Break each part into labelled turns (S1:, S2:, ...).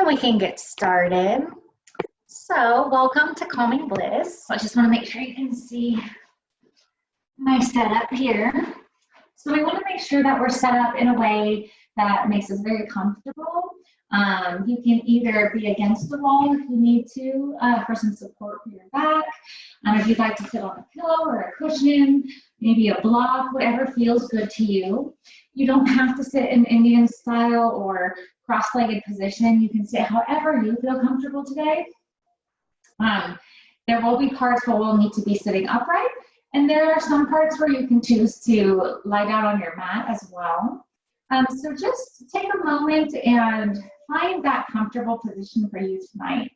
S1: we can get started. So, welcome to Calming Bliss. I just want to make sure you can see my setup here. So we want to make sure that we're set up in a way that makes us very comfortable. You can either be against the wall if you need to for some support for your back. If you'd like to sit on a pillow or a cushion, maybe a block, whatever feels good to you. You don't have to sit in Indian style or cross-legged position. You can sit however you feel comfortable today. There will be parts where we'll need to be sitting upright, and there are some parts where you can choose to lie down on your mat as well. So just take a moment and find that comfortable position for you tonight.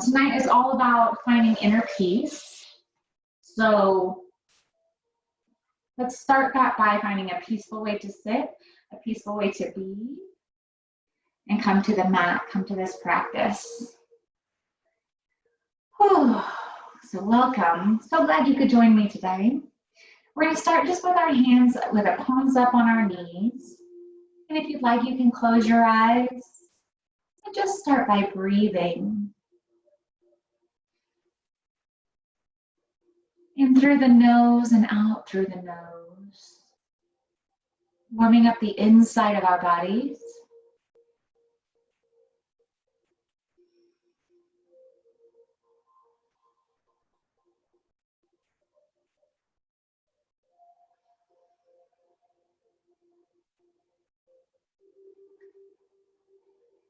S1: Tonight is all about finding inner peace. So let's start that by finding a peaceful way to sit, a peaceful way to be, and come to the mat, come to this practice. Whew. So welcome. So glad you could join me today. We're going to start just with our hands with our palms up on our knees. And if you'd like, you can close your eyes and just start by breathing in through the nose and out through the nose, warming up the inside of our bodies.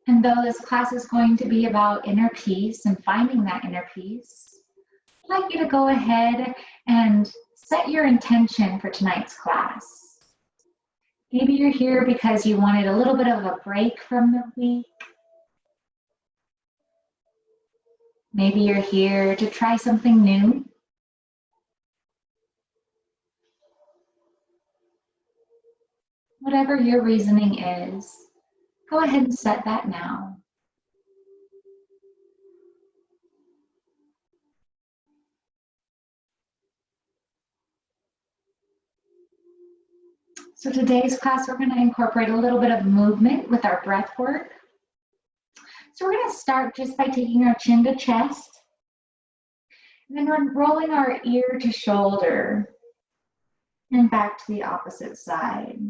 S1: And though this class is going to be about inner peace and finding that inner peace, I'd like you to go ahead and set your intention for tonight's class. Maybe you're here because you wanted a little bit of a break from the week. Maybe you're here to try something new. Whatever your reasoning is, go ahead and set that now. So today's class, we're going to incorporate a little bit of movement with our breath work. So we're going to start just by taking our chin to chest, and then we're rolling our ear to shoulder, and back to the opposite side.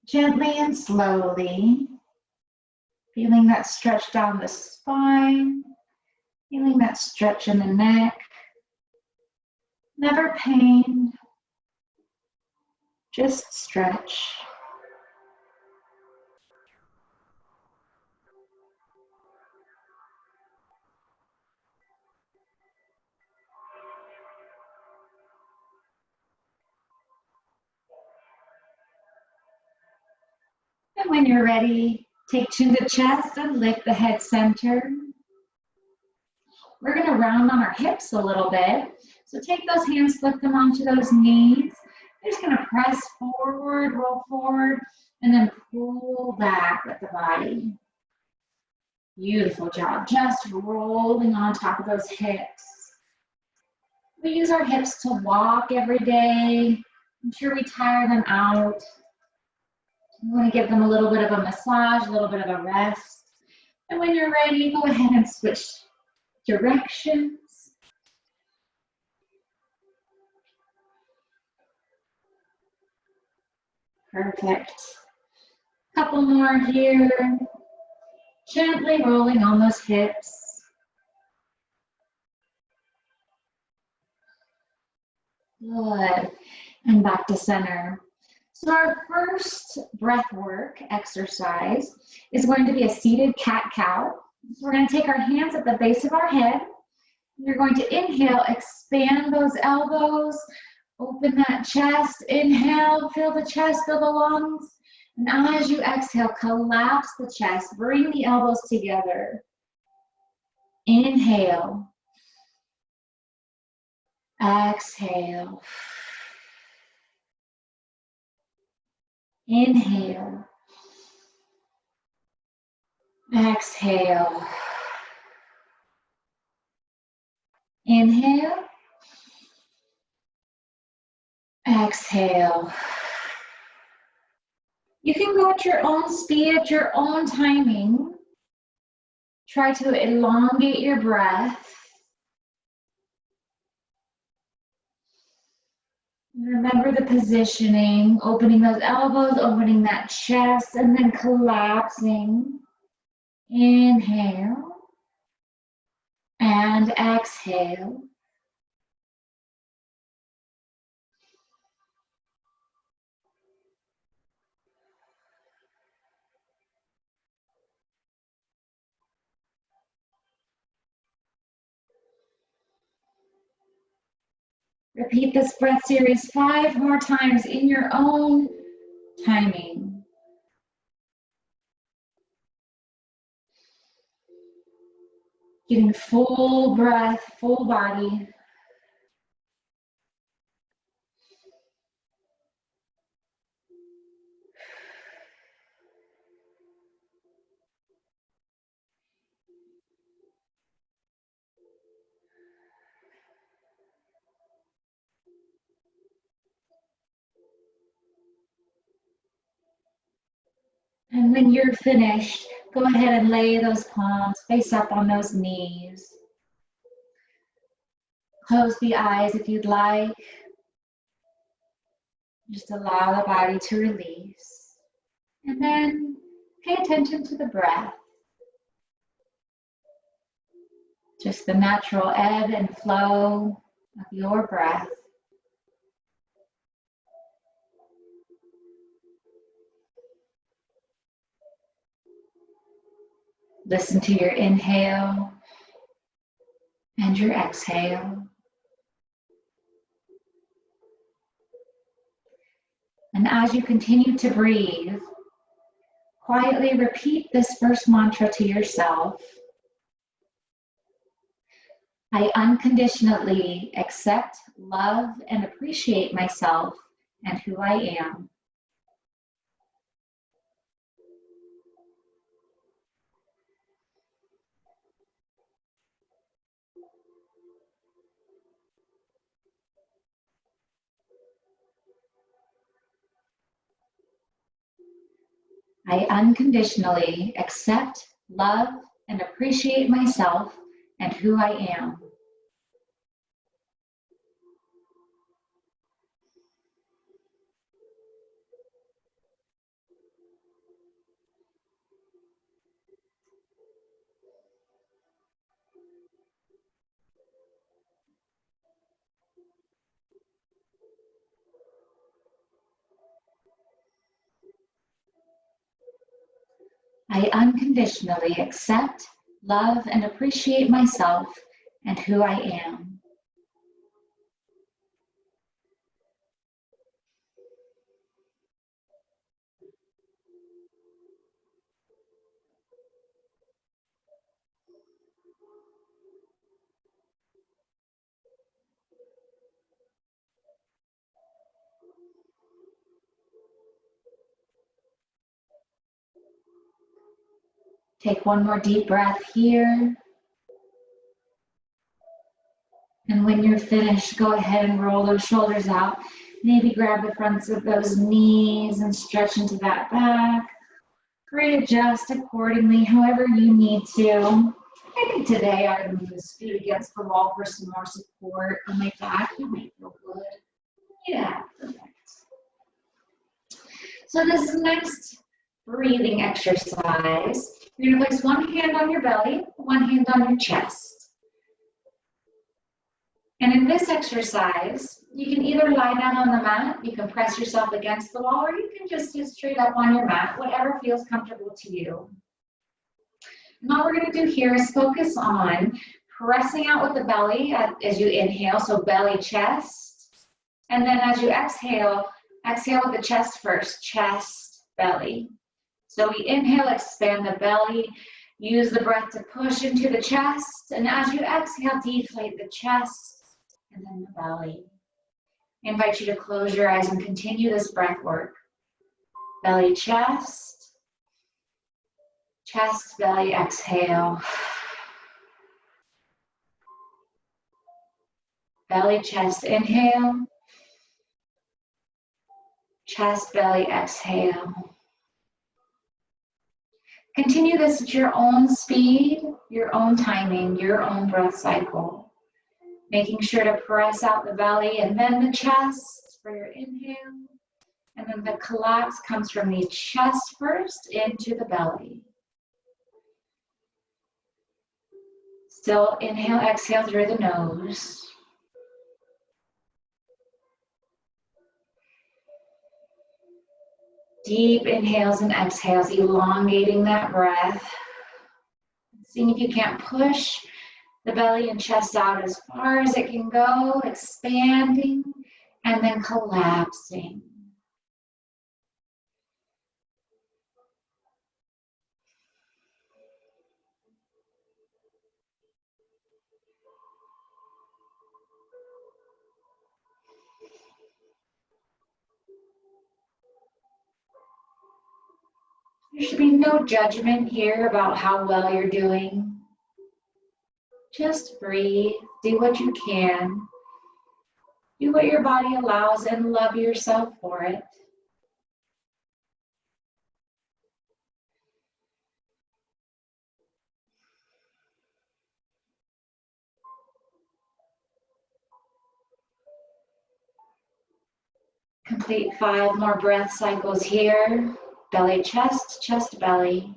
S1: Gently and slowly, feeling that stretch down the spine, feeling that stretch in the neck. Never pain, just stretch. And when you're ready, take chin to chest and lift the head center. We're going to round on our hips a little bit. So take those hands, flip them onto those knees. You're just going to press forward, roll forward, and then pull back with the body. Beautiful job. Just rolling on top of those hips. We use our hips to walk every day. I'm sure we tire them out. We want to give them a little bit of a massage, a little bit of a rest. And when you're ready, go ahead and switch directions. Perfect. Couple more here. Gently rolling on those hips. Good. And back to center. So our first breath work exercise is going to be a seated cat-cow. So we're going to take our hands at the base of our head. You're going to inhale, expand those elbows, open that chest. Inhale, fill the chest, fill the lungs. And as you exhale, collapse the chest. Bring the elbows together. Inhale. Exhale. Inhale. Exhale. Inhale. Exhale. You can go at your own speed, at your own timing. Try to elongate your breath. Remember the positioning, opening those elbows, opening that chest, and then collapsing. Inhale and exhale. Repeat this breath series 5 more times in your own timing. Getting full breath, full body. And when you're finished, go ahead and lay those palms face up on those knees. Close the eyes if you'd like. Just allow the body to release. And then pay attention to the breath. Just the natural ebb and flow of your breath. Listen to your inhale and your exhale. And as you continue to breathe, quietly repeat this first mantra to yourself. I unconditionally accept, love, and appreciate myself and who I am. I unconditionally accept, love, and appreciate myself and who I am. I unconditionally accept, love, and appreciate myself and who I am. Take one more deep breath here. And when you're finished, go ahead and roll those shoulders out. Maybe grab the fronts of those knees and stretch into that back. Readjust accordingly, however you need to. Maybe today I would move his feet against the wall for some more support on my back. That might feel good. Yeah, perfect. So this next breathing exercise, you're going to place one hand on your belly, one hand on your chest. And in this exercise, you can either lie down on the mat, you can press yourself against the wall, or you can just sit straight up on your mat, whatever feels comfortable to you. And all we're going to do here is focus on pressing out with the belly as you inhale, so belly, chest. And then as you exhale, exhale with the chest first, chest, belly. So we inhale, expand the belly, use the breath to push into the chest, and as you exhale, deflate the chest and then the belly. I invite you to close your eyes and continue this breath work. Belly, chest, chest, belly, exhale. Belly, chest, inhale. Chest, belly, exhale. Continue this at your own speed, your own timing, your own breath cycle. Making sure to press out the belly and then the chest for your inhale. And then the collapse comes from the chest first into the belly. Still inhale, exhale through the nose. Deep inhales and exhales, elongating that breath. Seeing if you can't push the belly and chest out as far as it can go, expanding and then collapsing. There should be no judgment here about how well you're doing. Just breathe, do what you can. Do what your body allows and love yourself for it. Complete 5 more breath cycles here. Belly, chest, chest, belly.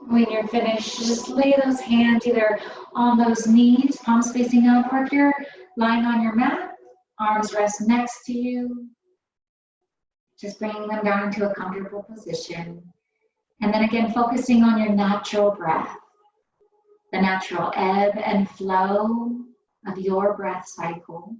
S1: When you're finished, just lay those hands either on those knees, palms facing up, or if you're lying on your mat, arms rest next to you. Just bringing them down into a comfortable position. And then again, focusing on your natural breath, the natural ebb and flow of your breath cycle.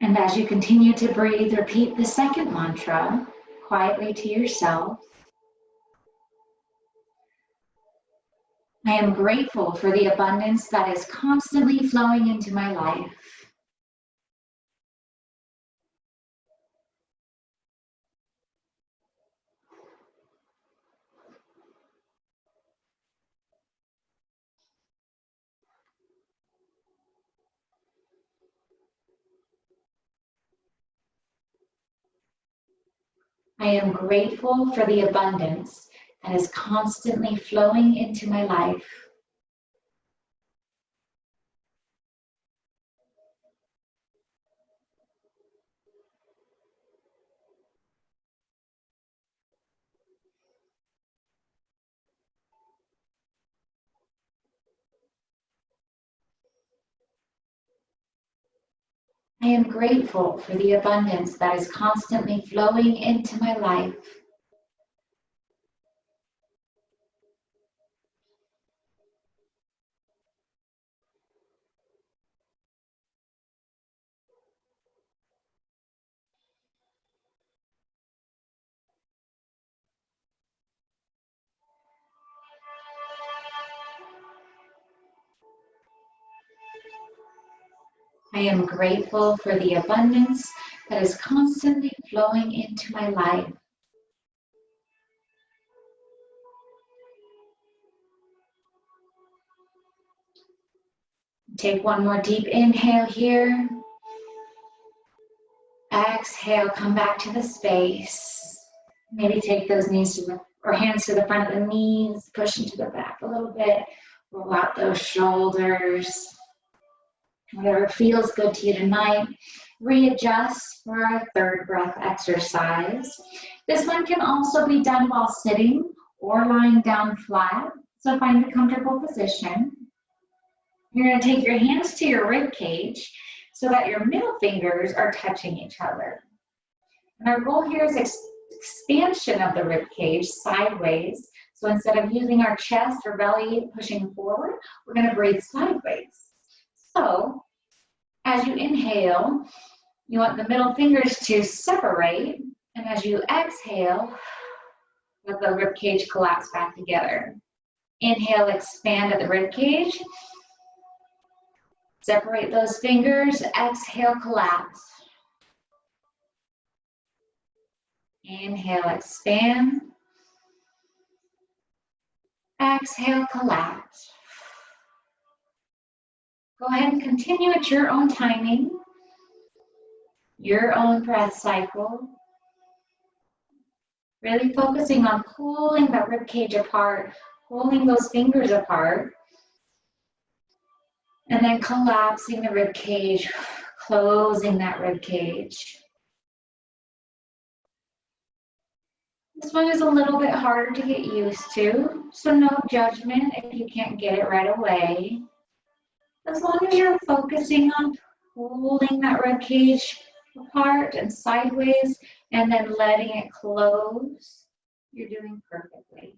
S1: And as you continue to breathe, repeat the second mantra quietly to yourself. I am grateful for the abundance that is constantly flowing into my life. I am grateful for the abundance that is constantly flowing into my life. I am grateful for the abundance that is constantly flowing into my life. I am grateful for the abundance that is constantly flowing into my life. Take one more deep inhale here. Exhale, come back to the space. Maybe take those knees to or hands to the front of the knees, push into the back a little bit, roll out those shoulders. Whatever feels good to you tonight. Readjust for our third breath exercise. This one can also be done while sitting or lying down flat, so find a comfortable position. You're going to take your hands to your rib cage. so that your middle fingers are touching each other. And our goal here is expansion of the rib cage sideways. So instead of using our chest or belly pushing forward, we're going to breathe sideways. So as you inhale, you want the middle fingers to separate, and as you exhale, let the rib cage collapse back together. Inhale, expand at the rib cage. Separate those fingers, exhale, collapse. Inhale, expand. Exhale, collapse. Go ahead and continue at your own timing, your own breath cycle. Really focusing on pulling that rib cage apart, pulling those fingers apart, and then collapsing the rib cage, closing that rib cage. This one is a little bit harder to get used to, so no judgment if you can't get it right away. As long as you're focusing on pulling that rib cage apart and sideways and then letting it close, you're doing perfectly.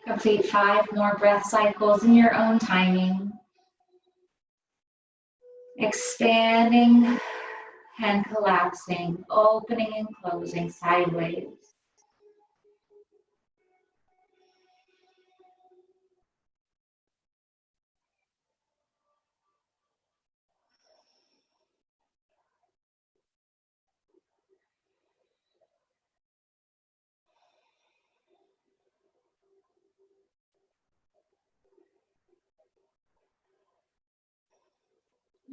S1: Complete 5 more breath cycles in your own timing. Expanding and collapsing, opening and closing sideways.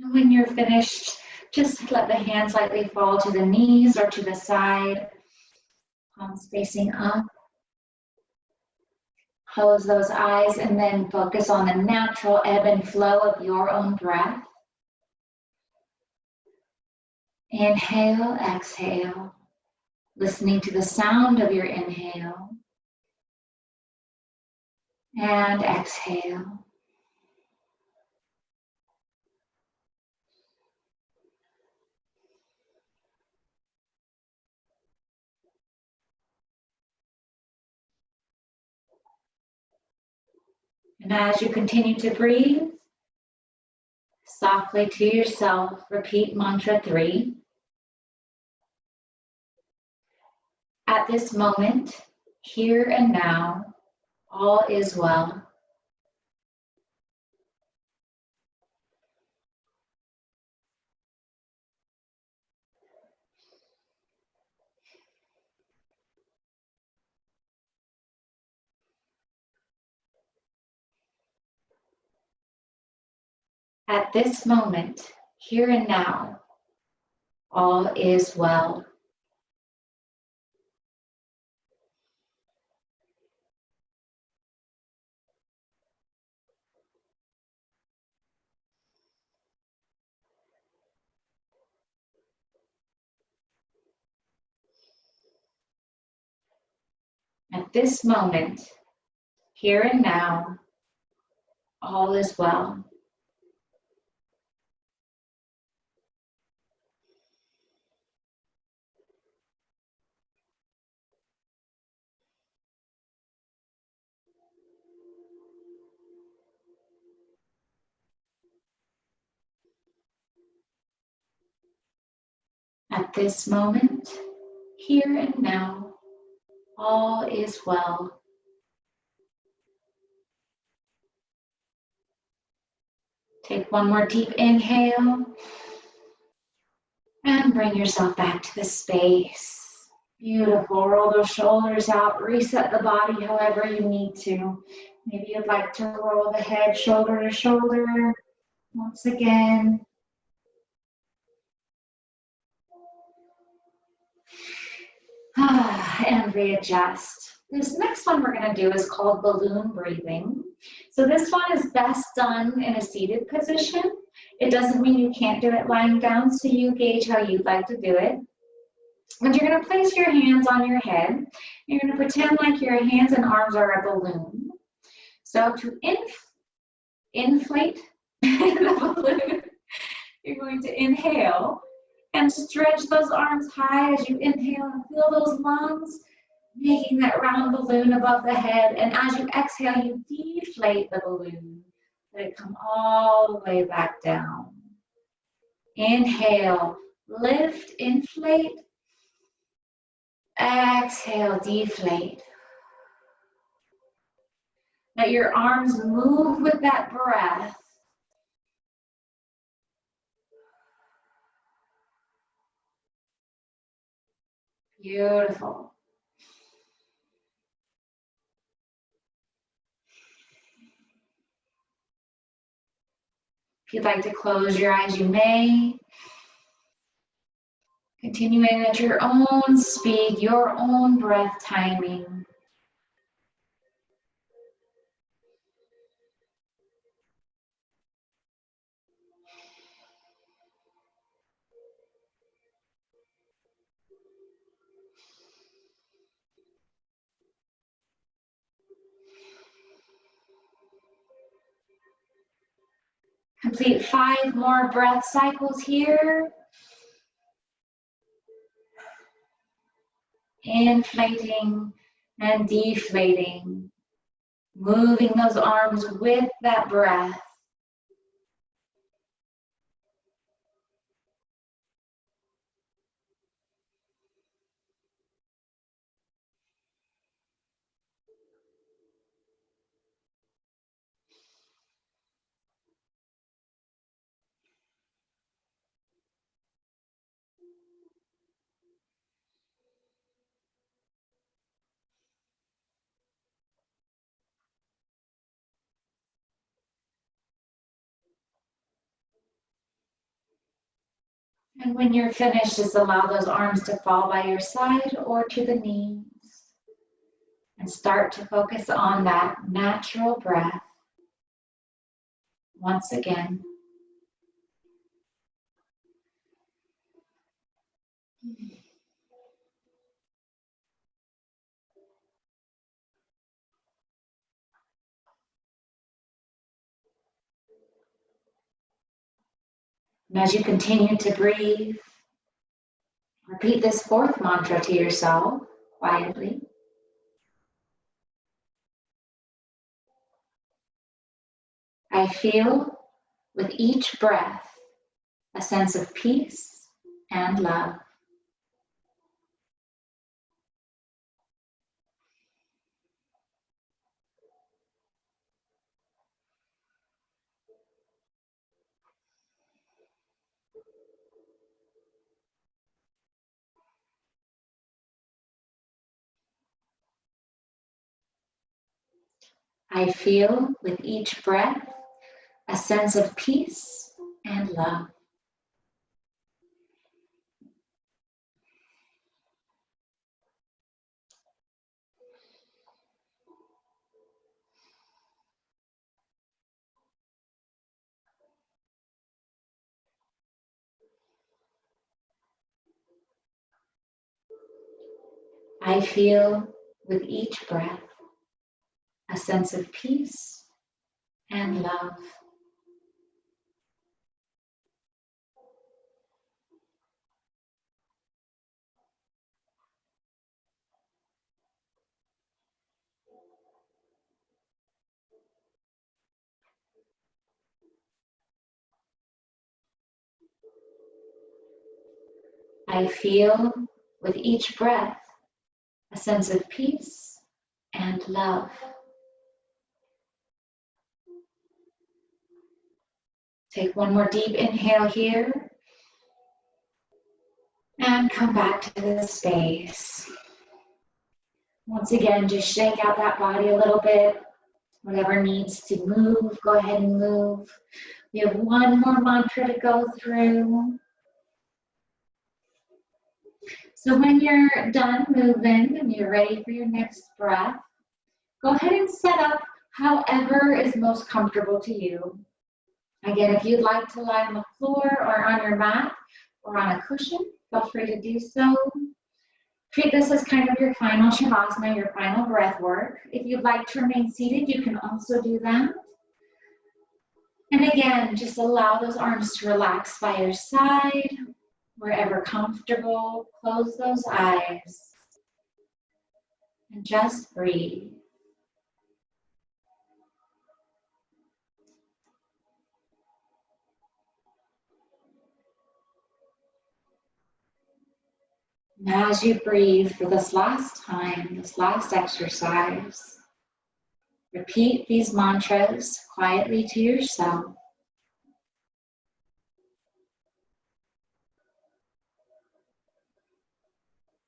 S1: And when you're finished, just let the hands lightly fall to the knees or to the side, palms facing up. Close those eyes and then focus on the natural ebb and flow of your own breath. Inhale, exhale, listening to the sound of your inhale. And exhale. And as you continue to breathe, softly to yourself, repeat mantra 3. At this moment, here and now, all is well. At this moment, here and now, all is well. At this moment, here and now, all is well. At this moment, here and now, all is well. Take one more deep inhale and bring yourself back to the space. Beautiful. Roll those shoulders out. Reset the body however you need to. Maybe you'd like to roll the head shoulder to shoulder. Once again. And readjust. This next one we're going to do is called balloon breathing. So this one is best done in a seated position. It doesn't mean you can't do it lying down, so you gauge how you'd like to do it. And you're going to place your hands on your head. You're going to pretend like your hands and arms are a balloon. So to inflate the balloon, you're going to inhale and stretch those arms high as you inhale and feel those lungs making that round balloon above the head. And as you exhale, you deflate the balloon. Let it come all the way back down. Inhale, lift, inflate. Exhale, deflate. Let your arms move with that breath. Beautiful. If you'd like to close your eyes, you may. Continuing at your own speed, your own breath timing. Complete 5 more breath cycles here. Inflating and deflating. Moving those arms with that breath. And when you're finished, just allow those arms to fall by your side or to the knees. And start to focus on that natural breath. Once again. And as you continue to breathe, repeat this 4th mantra to yourself quietly. I feel with each breath a sense of peace and love. I feel with each breath a sense of peace and love. I feel with each breath a sense of peace and love. I feel with each breath a sense of peace and love. Take one more deep inhale here. And come back to the space. Once again, just shake out that body a little bit. Whatever needs to move, go ahead and move. We have one more mantra to go through. So when you're done moving and you're ready for your next breath, go ahead and set up however is most comfortable to you. Again, if you'd like to lie on the floor or on your mat or on a cushion, feel free to do so. Treat this as kind of your final shavasana, your final breath work. If you'd like to remain seated, you can also do that. And again, just allow those arms to relax by your side, wherever comfortable. Close those eyes and just breathe. Now as you breathe for this last time, this last exercise, repeat these mantras quietly to yourself.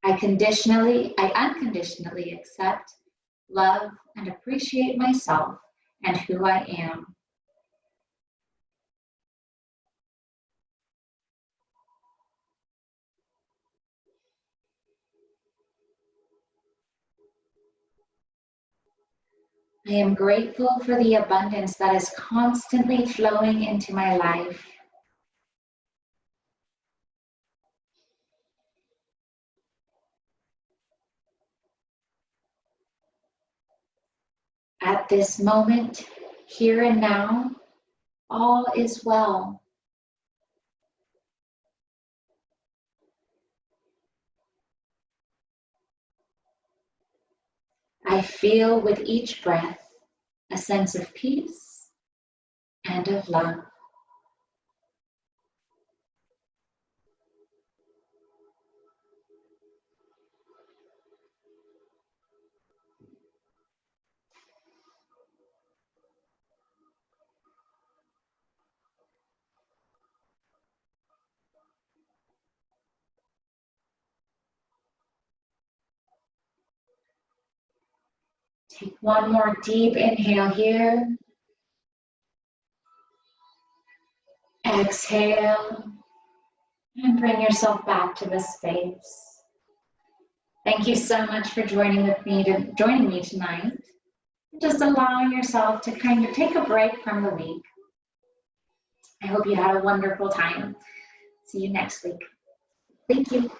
S1: I unconditionally accept, love, and appreciate myself and who I am. I am grateful for the abundance that is constantly flowing into my life. At this moment, here and now, all is well. I feel with each breath a sense of peace and of love. Take one more deep inhale here. Exhale and bring yourself back to the space. Thank you so much for joining me tonight. Just allowing yourself to kind of take a break from the week. I hope you had a wonderful time. See you next week. Thank you.